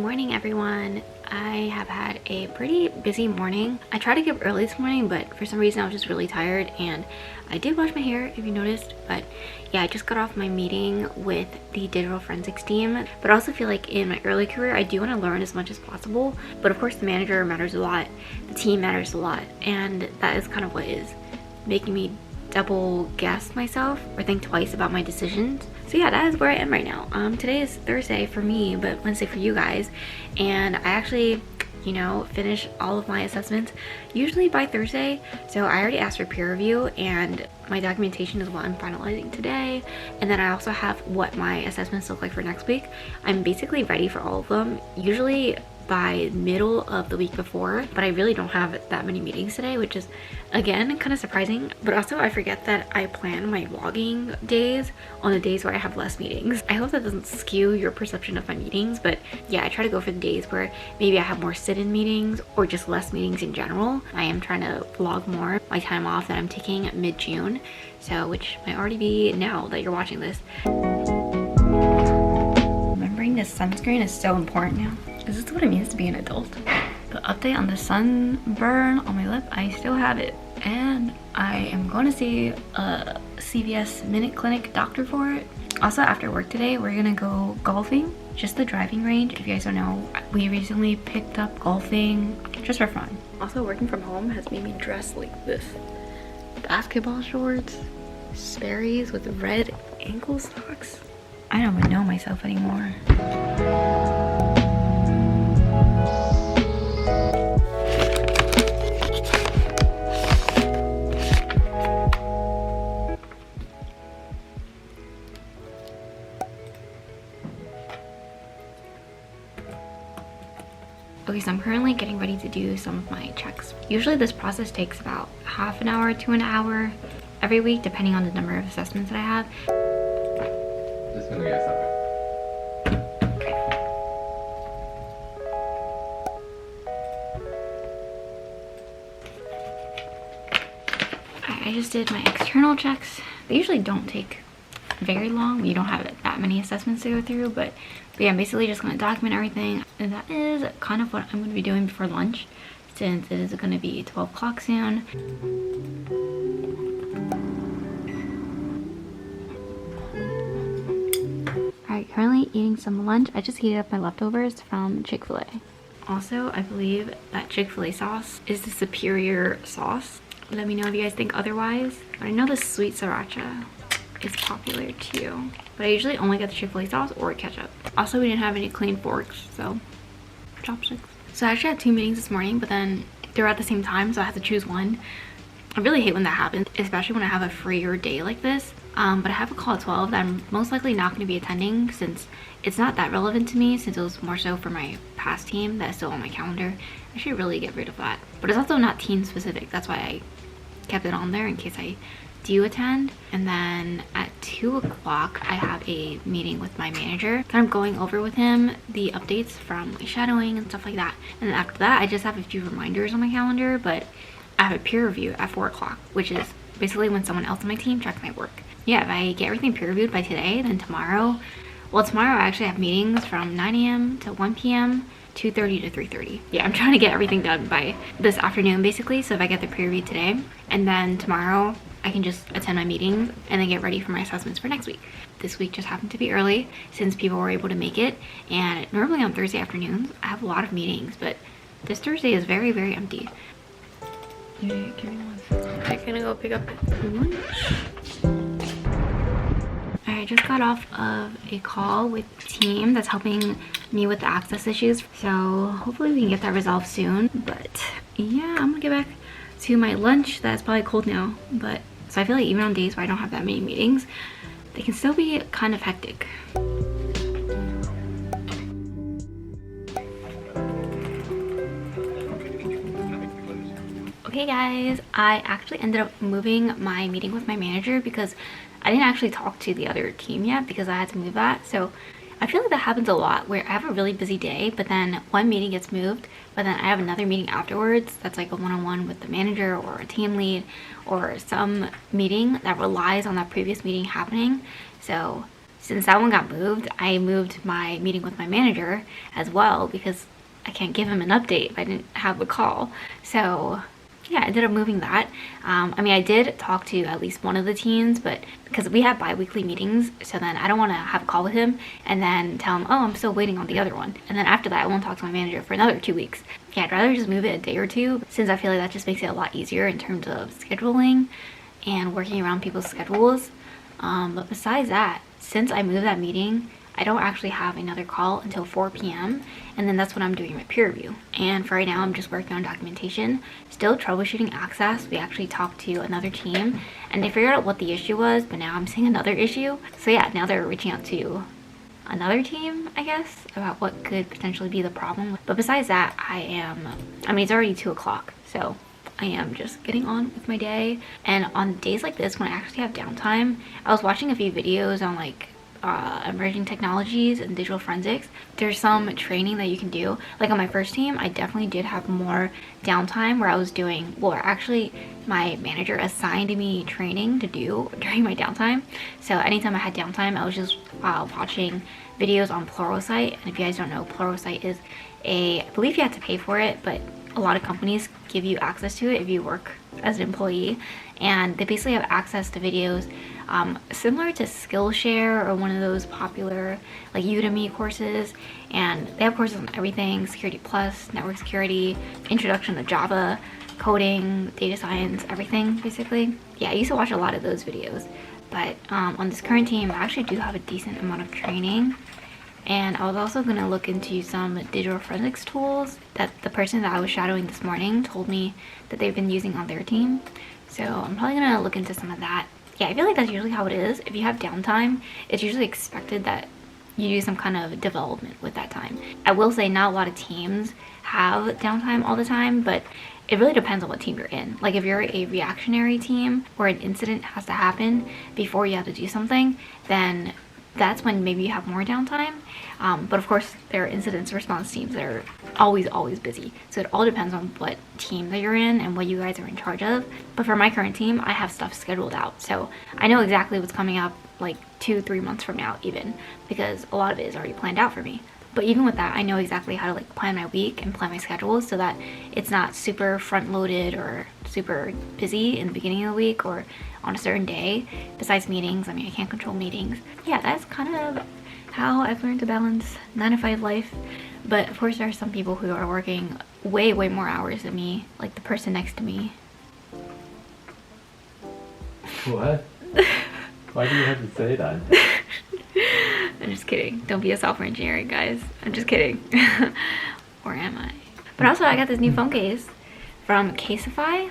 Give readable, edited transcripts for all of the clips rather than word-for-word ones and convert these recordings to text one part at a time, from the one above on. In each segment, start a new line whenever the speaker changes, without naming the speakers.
morning, everyone. I have had a pretty busy morning. I tried to get up early this morning, but for some reason I was just really tired, and I did wash my hair if you noticed. But yeah, I just got off my meeting with the digital forensics team. But I also feel like in my early career I do want to learn as much as possible, but of course the manager matters a lot, the team matters a lot, and that is kind of what is making me double guess myself or think twice about my decisions. So yeah, that is where I am right now. Today is Thursday for me, but Wednesday for you guys, and I actually finish all of my assessments usually by Thursday. So I already asked for peer review, and my documentation is what I'm finalizing today, and then I also have what my assessments look like for next week. I'm basically ready for all of them usually by middle of the week before, but I really don't have that many meetings today, which is again kind of surprising. But also I forget that I plan my vlogging days on the days where I have less meetings. I hope that doesn't skew your perception of my meetings, but yeah, I try to go for the days where maybe I have more sit-in meetings or just less meetings in general. I am trying to vlog more my time off that I'm taking mid-June, so which might already be now that you're watching this. Remembering this sunscreen is so important now. Is this what it means to be an adult? The update on the sunburn on my lip, I still have it, and I am going to see a CVS Minute Clinic doctor for it. Also, after work today, we're gonna go golfing, just the driving range. If you guys don't know, we recently picked up golfing just for fun. Also, working from home has made me dress like this. Basketball shorts, Sperry's with red ankle socks. I don't even know myself anymore. Okay, so I'm currently getting ready to do some of my checks. Usually this process takes about half an hour to an hour every week, depending on the number of assessments that I have.
Just gonna get something.
I just did my external checks. They usually don't take very long when you don't have that many assessments to go through, but yeah, I'm basically just going to document everything, and that is kind of what I'm going to be doing before lunch, since it is going to be 12 o'clock soon. Alright, currently eating some lunch. I just heated up my leftovers from Chick-fil-A. Also, I believe that Chick-fil-A sauce is the superior sauce. Let me know if you guys think otherwise. But I know the sweet sriracha is popular too, but I usually only get the Chick-fil-A sauce or ketchup. Also, we didn't have any clean forks, so chopsticks. So I actually had 2 meetings this morning, but then they were at the same time, so I had to choose one. I really hate when that happens, especially when I have a freer day like this. But I have a call at 12 that I'm most likely not going to be attending, since it's not that relevant to me, since it was more so for my past team that is still on my calendar. I should really get rid of that. But it's also not team specific, that's why I kept it on there in case I do attend. And then at 2 o'clock I have a meeting with my manager that I'm going over with him the updates from my shadowing and stuff like that. And then after that I just have a few reminders on my calendar, but I have a peer review at 4 o'clock, which is basically when someone else on my team checks my work. Yeah, if I get everything peer reviewed by today, then tomorrow I actually have meetings from 9 a.m. to 1 p.m. 2:30 to 3:30. Yeah, I'm trying to get everything done by this afternoon basically, so if I get the peer review today, and then tomorrow I can just attend my meetings and then get ready for my assessments for next week. This week just happened to be early since people were able to make it, and normally on Thursday afternoons I have a lot of meetings, but this Thursday is very, very empty. Yeah, give me 1 second. I'm gonna go pick up lunch. I just got off of a call with the team that's helping me with the access issues, so hopefully we can get that resolved soon. But yeah, I'm gonna get back to my lunch. That's probably cold now, but so I feel like even on days where I don't have that many meetings, they can still be kind of hectic. Okay guys, I actually ended up moving my meeting with my manager because I didn't actually talk to the other team yet because I had to move that. So I feel like that happens a lot where I have a really busy day, but then one meeting gets moved, but then I have another meeting afterwards that's like a one-on-one with the manager or a team lead or some meeting that relies on that previous meeting happening. So since that one got moved, I moved my meeting with my manager as well because I can't give him an update if I didn't have a call. So yeah, I ended up moving that. I mean, I did talk to at least one of the teams, but because we have bi-weekly meetings, so then I don't want to have a call with him and then tell him, oh, I'm still waiting on the other one. And then after that, I won't talk to my manager for another 2 weeks. Yeah, I'd rather just move it a day or two, since I feel like that just makes it a lot easier in terms of scheduling and working around people's schedules. But besides that, since I moved that meeting, I don't actually have another call until 4 p.m. and then that's when I'm doing my peer review. And for right now, I'm just working on documentation, still troubleshooting access. We actually talked to another team and they figured out what the issue was, but now I'm seeing another issue. So yeah, now they're reaching out to another team, I guess, about what could potentially be the problem. But besides that, I mean, it's already 2 o'clock, so I am just getting on with my day. And on days like this, when I actually have downtime, I was watching a few videos on like emerging technologies and digital forensics. There's some training that you can do. Like on my first team, I definitely did have more downtime where I was doing, well, actually my manager assigned me training to do during my downtime. So anytime I had downtime, I was just watching videos on Pluralsight. And if you guys don't know, Pluralsight is I believe you have to pay for it, but a lot of companies give you access to it if you work as an employee, and they basically have access to videos similar to Skillshare or one of those popular like Udemy courses, and they have courses on everything: Security Plus, network security, introduction to Java, coding, data science, everything basically. Yeah, I used to watch a lot of those videos, but on this current team, I actually do have a decent amount of training. And I was also going to look into some digital forensics tools that the person that I was shadowing this morning told me that they've been using on their team. So I'm probably going to look into some of that. Yeah, I feel like that's usually how it is. If you have downtime, it's usually expected that you do some kind of development with that time. I will say not a lot of teams have downtime all the time, but it really depends on what team you're in. Like if you're a reactionary team where an incident has to happen before you have to do something, then that's when maybe you have more downtime. But of course, there are incident response teams that are always busy. So it all depends on what team that you're in and what you guys are in charge of. But for my current team, I have stuff scheduled out. So I know exactly what's coming up like 2-3 months from now even, because a lot of it is already planned out for me. But even with that, I know exactly how to like plan my week and plan my schedule so that it's not super front loaded or super busy in the beginning of the week or on a certain day. Besides meetings, I mean, I can't control meetings. Yeah, that's kind of how I've learned to balance 9-to-5 life. But of course, there are some people who are working way more hours than me, like the person next to me.
What? Why do you have to say that?
I'm just kidding. Don't be a software engineer, guys. I'm just kidding. Or am I? But also, I got this new phone case from Caseify.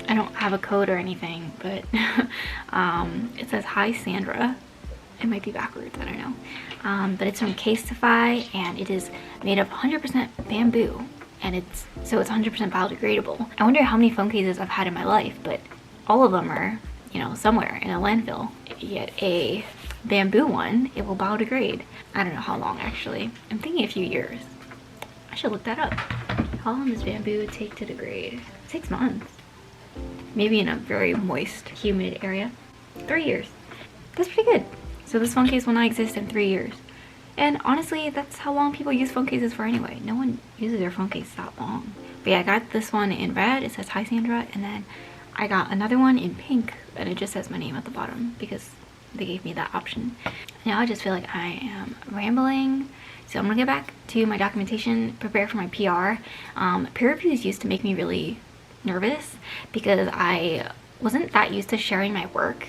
I don't have a code or anything, but it says hi Sandra. It might be backwards, I don't know. But it's from Caseify and it is made of 100% bamboo, and it's 100% biodegradable. I wonder how many phone cases I've had in my life, but all of them are, you know, somewhere in a landfill. If you get a bamboo one, it will biodegrade. I don't know how long actually. I'm thinking a few years. I should look that up. How long does bamboo take to degrade? 6 months. Maybe in a very moist, humid area. 3 years. That's pretty good. So this phone case will not exist in 3 years. And honestly, that's how long people use phone cases for anyway. No one uses their phone case that long. But yeah, I got this one in red. It says hi Sandra. And then I got another one in pink. And it just says my name at the bottom because they gave me that option. Now I just feel like I am rambling. So I'm gonna get back to my documentation, prepare for my PR. Peer reviews used to make me really nervous because I wasn't that used to sharing my work.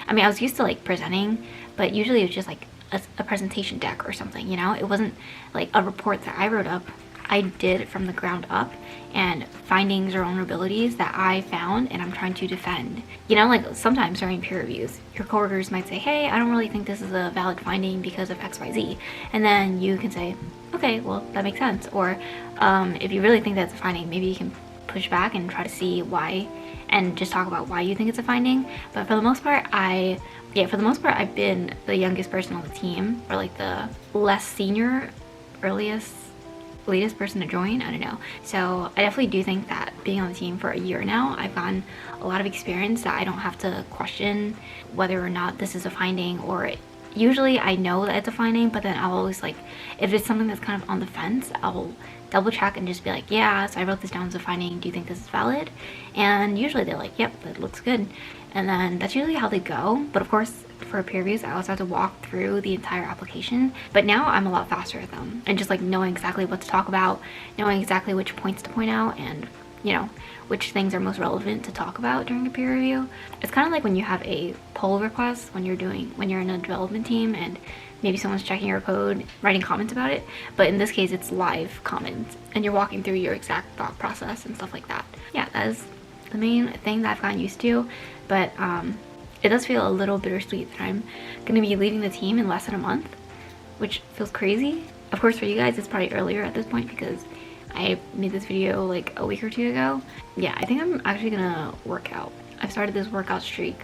I mean, I was used to like presenting, but usually it was just like a presentation deck or something, you know? It wasn't like a report that I wrote up. I did it from the ground up, and findings or vulnerabilities that I found and I'm trying to defend. You know, like sometimes during peer reviews, your coworkers might say, hey, I don't really think this is a valid finding because of XYZ. And then you can say, okay, well, that makes sense. Or if you really think that's a finding, maybe you can push back and try to see why and just talk about why you think it's a finding. But for the most part, I've been the youngest person on the team, or like the less senior, latest person to join, I don't know. So I definitely do think that being on the team for a year now, I've gotten a lot of experience that I don't have to question whether or not this is a finding or usually I know that it's a finding, but then I'll always like, if it's something that's kind of on the fence, I'll double check and just be like, yeah, so I wrote this down as a finding, do you think this is valid? And usually they're like, yep, that looks good. And then that's usually how they go. But of course, for peer reviews, I also have to walk through the entire application. But now I'm a lot faster at them, and just like knowing exactly what to talk about, knowing exactly which points to point out, and you know, which things are most relevant to talk about during a peer review. It's kind of like when you have a pull request when you're in a development team and maybe someone's checking your code, writing comments about it, but in this case it's live comments and you're walking through your exact thought process and stuff like that. Yeah, that is the main thing that I've gotten used to, but it does feel a little bittersweet that I'm gonna be leaving the team in less than a month, which feels crazy. Of course for you guys it's probably earlier at this point because I made this video like a week or two ago. Yeah, I think I'm actually gonna work out. I've started this workout streak.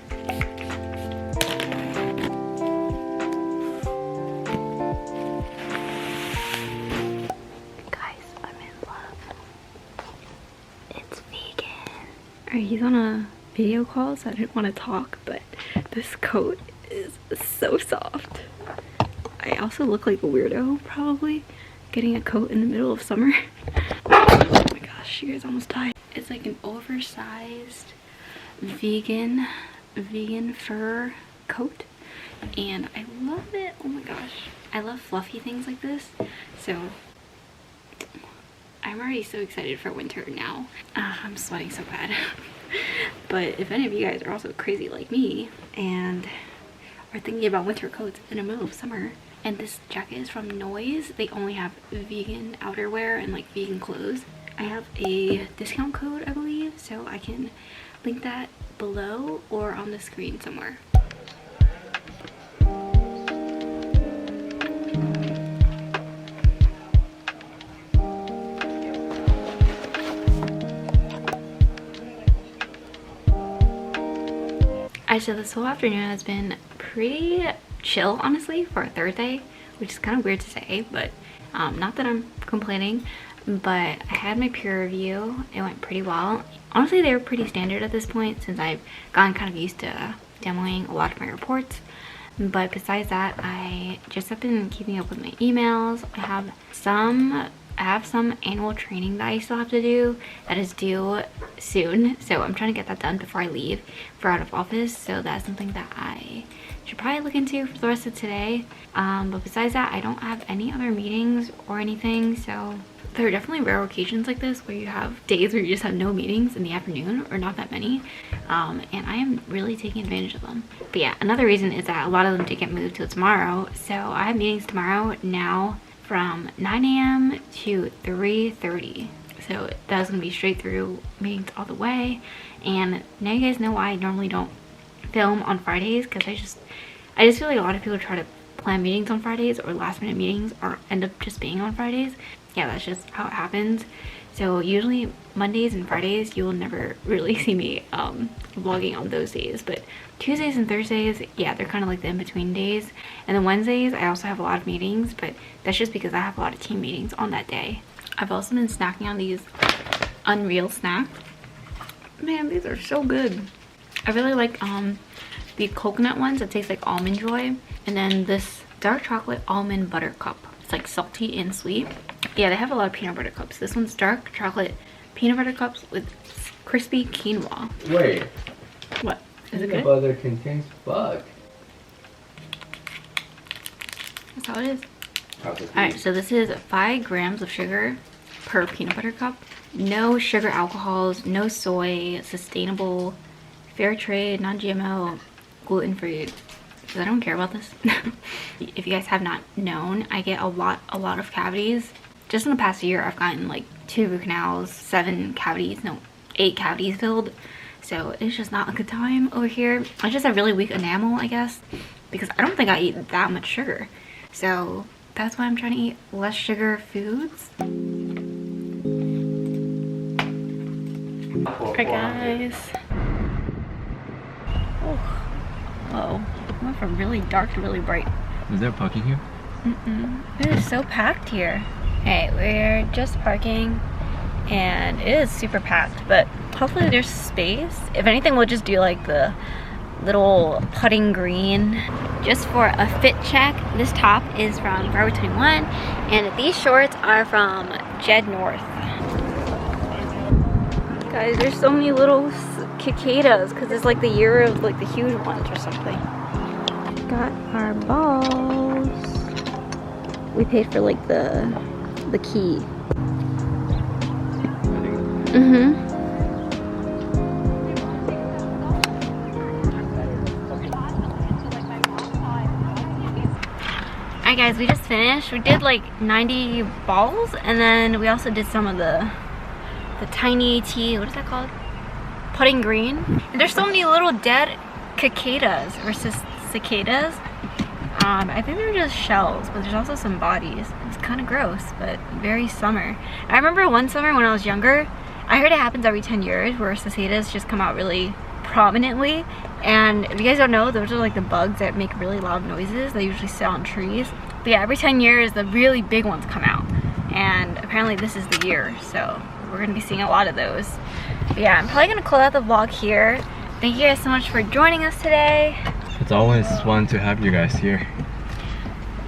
Guys, I'm in love. It's vegan. Alright, he's on a video call, so I didn't want to talk, but this coat is so soft. I also look like a weirdo, probably, getting a coat in the middle of summer. Oh my gosh, you guys almost died. It's like an oversized vegan fur coat, and I love it. Oh my gosh, I love fluffy things like this, so I'm already so excited for winter now. I'm sweating so bad. But if any of you guys are also crazy like me and are thinking about winter coats in the middle of summer, and this jacket is from Noise, they only have vegan outerwear and like vegan clothes. I have a discount code, I believe, so I can link that below or on the screen somewhere. So this whole afternoon has been pretty chill, honestly, for a Thursday, which is kind of weird to say, but not that I'm complaining. But I had my peer review. It went pretty well. Honestly, they were pretty standard at this point since I've gotten kind of used to demoing a lot of my reports. But besides that, I just have been keeping up with my emails. I have some annual training that I still have to do that is due soon, so I'm trying to get that done before I leave for out of office. So that's something that I should probably look into for the rest of today. But besides that, I don't have any other meetings or anything, so there are definitely rare occasions like this where you have days where you just have no meetings in the afternoon, or not that many, and I am really taking advantage of them. But yeah, another reason is that a lot of them did get moved to tomorrow, so I have meetings tomorrow now from 9 a.m. to 3:30. So that's gonna be straight through meetings all the way. And now you guys know why I normally don't film on Fridays, because I just feel like a lot of people try to plan meetings on Fridays, or last minute meetings, or end up just being on Fridays. Yeah, that's just how it happens. So usually Mondays and Fridays you will never really see me vlogging on those days, but Tuesdays and Thursdays, yeah, they're kind of like the in-between days. And then Wednesdays I also have a lot of meetings, but that's just because I have a lot of team meetings on that day. I've also been snacking on these Unreal snacks. Man, these are so good. I really like the coconut ones that taste like Almond Joy, and then this dark chocolate almond butter cup. It's like salty and sweet. Yeah, they have a lot of peanut butter cups. This one's dark chocolate peanut butter cups with crispy quinoa.
Wait.
What? Is it
peanut
good?
butter contains bug.
That's how it is. Alright, so this is 5 grams of sugar per peanut butter cup. No sugar alcohols, no soy, sustainable, fair trade, non-GMO, gluten-free. Because I don't care about this. If you guys have not known, I get a lot of cavities. Just in the past year, I've gotten like 2 root canals, 8 cavities filled. So it's just not a good time over here. I just have really weak enamel, I guess, because I don't think I eat that much sugar. So that's why I'm trying to eat less sugar foods. Alright guys. Oh, whoa. I went from really dark to really bright.
Is there parking here?
It is so packed here. Hey, we're just parking and it is super packed, but hopefully there's space. If anything, we'll just do like the little putting green just for a fit check. This top is from Forever 21 and these shorts are from Jed North. Guys, there's so many little cicadas because it's like the year of like the huge ones or something. Got our balls. We paid for like the key. Alright guys, we just finished. We did like 90 balls and then we also did some of the tiny tea, what is that called? Putting green. And there's so many little dead cicadas versus cicadas. I think they're just shells, but there's also some bodies. It's kind of gross, but very summer. I remember one summer when I was younger, I heard it happens every 10 years where cicadas just come out really prominently. And if you guys don't know, those are like the bugs that make really loud noises. They usually sit on trees. But yeah, every 10 years, the really big ones come out. And apparently this is the year, so we're gonna be seeing a lot of those. But yeah, I'm probably gonna close out the vlog here. Thank you guys so much for joining us today.
It's always fun to have you guys here.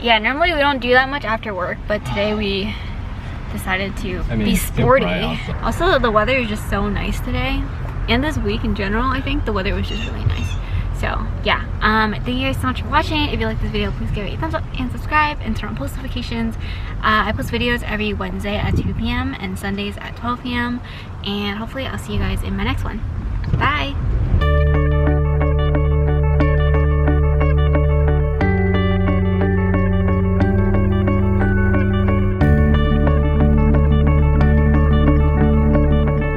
Yeah, normally we don't do that much after work, but today we decided to be sporty. Also, the weather is just so nice today. And this week in general, I think the weather was just really nice. So yeah, thank you guys so much for watching. If you like this video, please give it a thumbs up and subscribe and turn on post notifications. I post videos every Wednesday at 2 p.m. and Sundays at 12 p.m. And hopefully I'll see you guys in my next one. Bye!